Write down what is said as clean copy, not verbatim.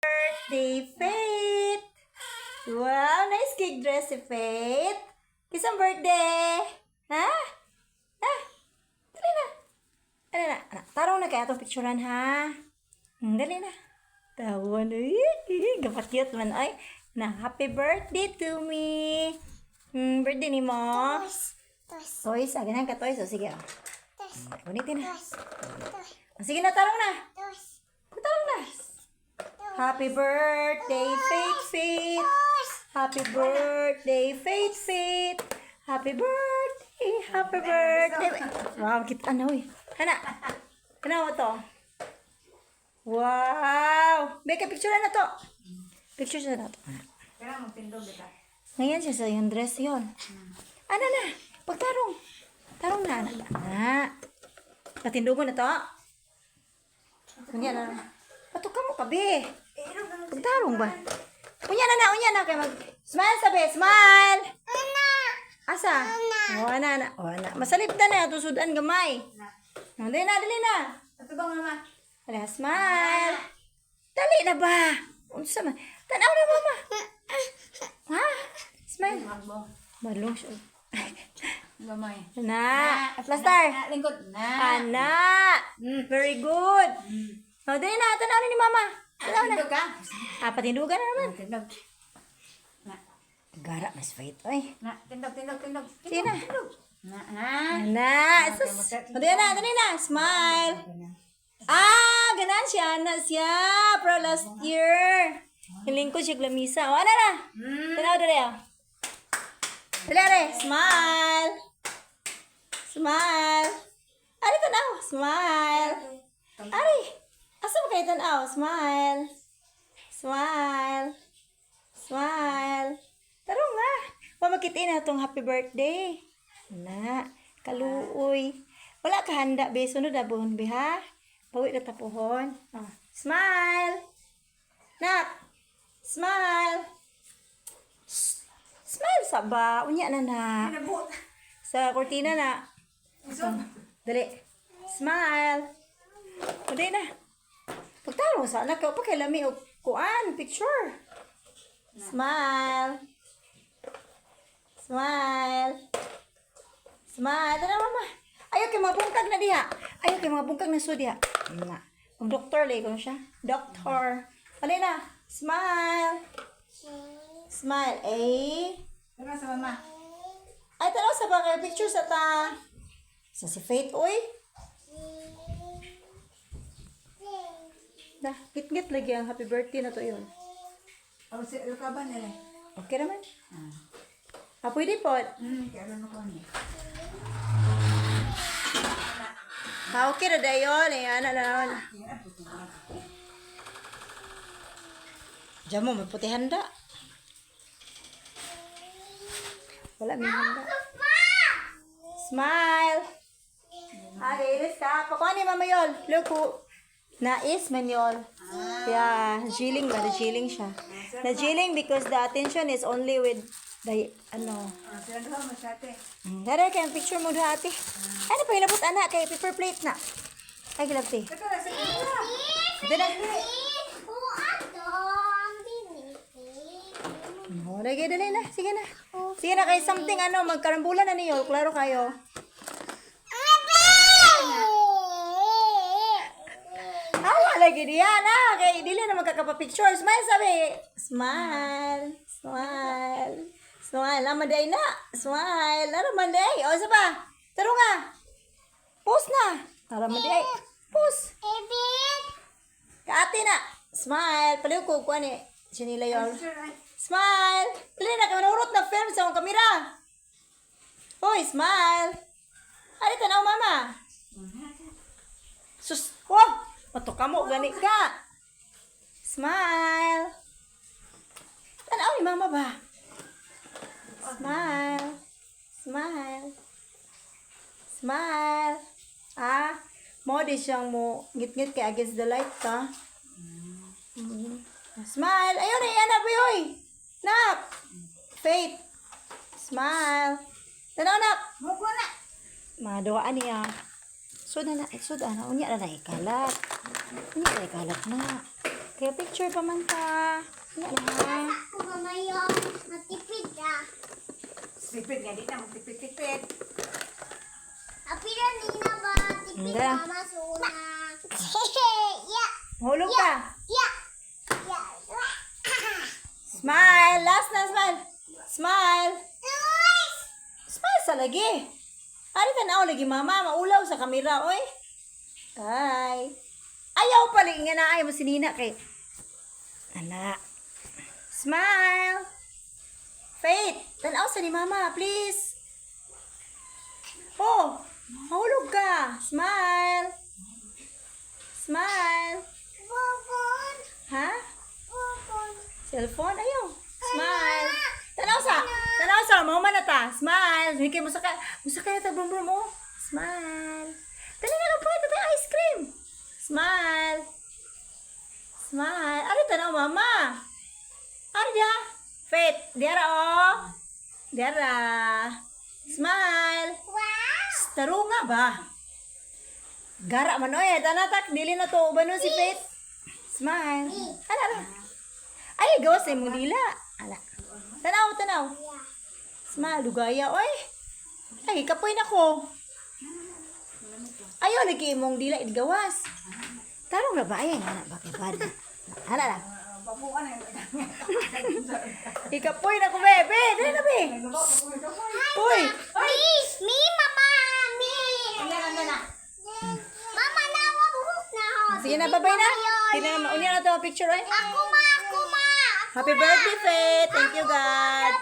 birthday, Faith! Wow, nice cake dress si Faith. Kisang birthday? Ha? Ha? Dali na. Dali na. Tarong na kaya itong picturean, ha? Dali na. Tawan. Gapat cute man. Ay, na happy birthday to me. Birthday ni mo. Toys. Ganahan ka toys. O, sige. Unitin na. O, sige na, tarong na. Tarong na. Happy birthday, Faith. Happy birthday, Faith. Happy birthday. Wow, kita na, uy. Hana mo to. Wow. Beka, picture na to. Picture siya na to. Ngayon siya sa yung dress yun. Ano na? Pagtarong. Tarong na. Patindugo na to. Kunya na. Patuka mo ka, be. Pagtarong ba? Unya na. Kaya smile sabi. Smile. Asa? Ana. Masalip na. Tusudan gamay. Dali na. Ito ba, mama? Dali, smile. Dali na ba? Unsa man? Tanaw na, mama. Ha? Smile. Malong siya. Gamay. Na. Plaster. Lingkod. Ana. Very good. Dali na. Tanaw na ni mama. Tanaw na. Tindog ka? Patindugan na naman. Tindog. Gara, mas fight. Oy. Tindog. Sige na. Na. Sus. Dali na. Smile. Ganan siya. Pro last year. Hiling ko siya glamisa. Ano na? Tanaw dali. Dali. Smile. Ari tanaw. Smile. Ari. Asa ba kayo tanaw? Smile. Tarong nga. Pamakitin na itong happy birthday. Na. Kaluoy. Wala ka handa, be. Sunod na buhon, be, ha? Bawi na tapuhon. Smile. Nak. Smile. Smile sa ba? Unya na. Sa kortina na. Dali. Smile. Dali na. Pagtarong sa anak ka. Pakilami o kuan. Picture. Smile. Tara, mama. Ayaw kay mga bungkag na diha. Ayaw kay mga bungkag na so diha. Na. Ang doktor lay ko siya. Doctor. Alay na. Smile. Tara sa mama. Ay, tanaw sa bagay picture sa ta. Sa si Faith, oy. Na, git lagi ang happy birthday na to yun. Ano ka ba nila? Okay naman. Pwede po. Kaya ano ko niya? Okay na dayon. Ayan na. Diyan mo, may puti handa. Wala, may handa. Smile. Iris ka. Pakuha ni Mama Yol. Look who. Nais man yol. Yeah, jiling ba? Jiling siya. Na-jiling because the attention is only with the, Sila doon, masyate. Dara kayang picture mo doon, ate. Ano pa hilabot, anak? Kay paper plate na. Ay, gilabti. Tara, Dala. Dali na. Sige na. Sige na, kay something, magkarambulan na niyo. Klaro kayo. Lagi diya na. Kay dili na magkakapapicture. Smile sabi. Smile. Lamaday na. Smile. Lamaday. O, isa pa. Taro nga. Post na. Lamaday. Post. Kaati na. Smile. Paliw ko. Kuha ni. Sinila yun. Smile. Dili na. Kamanurot na film sa akong kamera. Hoy, smile. Ari, tanaw, mama. Sus. Oh. Matuka mo, gani ka. Smile. Tanaw ni mama ba? Smile. Mo di siyang mo ngit-ngit kay against the light ka. Smile. Ayun na, yan na, boy. Nak. Faith. Smile. Tanaw, nak. Muko na. Maduaan niya. Unya na ikalat. Na. Kaya picture pa man ta. Nga na. Ako mamayo, matipid ka. Tipid nga, di na magtipid-tipid. Apira nina ba, tipid Hindi. mama suna. Yeah, Mahulog ka. yeah, yeah. Smile. Last na, smile. Smile. Smile sa lagi. Ari tanaw lagi mama, maulaw sa kamera, oy. Ay. Ayaw pali nga na ayaw mo sinina kay. Anak. Smile. Faith, tanaw sa ni mama, please. Oh, mahulog ka. Smile. Smile. Bobon, Ha? bobon. Cellphone? Ayaw. Smile. Tanaw sa, mama na ta. Smile. Hikay mo sa na ta, brum brum, oh. Smile. Dali na lang po, ito tayo ice cream. Smile. Smile. Ano tanaw, mama? Ano dia? Faith. Diara, oh. Diara. Smile. Wow! Tarunga ba? Gara man, oy. Tanatak, dili na to. Ubano si Faith. Smile. Ala. Ay, gawas na mong dila. Ala. Tanaw. Smile, dugaya, oy. Ay, kapoy na ko. Ayaw, lagi mong dila, gawas. Tarong na ba? Ayan, anak, bakit ba? Ala lang. Pabukan na. Ikapoy na ko, bebe. Dali na, be. Uy. Me, mama, me. Mama, nawa buhok na ho. Sige na, babay na. Sige na, maunin na ito, picture, oy. Ako ma. Happy birthday, Faith. Thank you, God.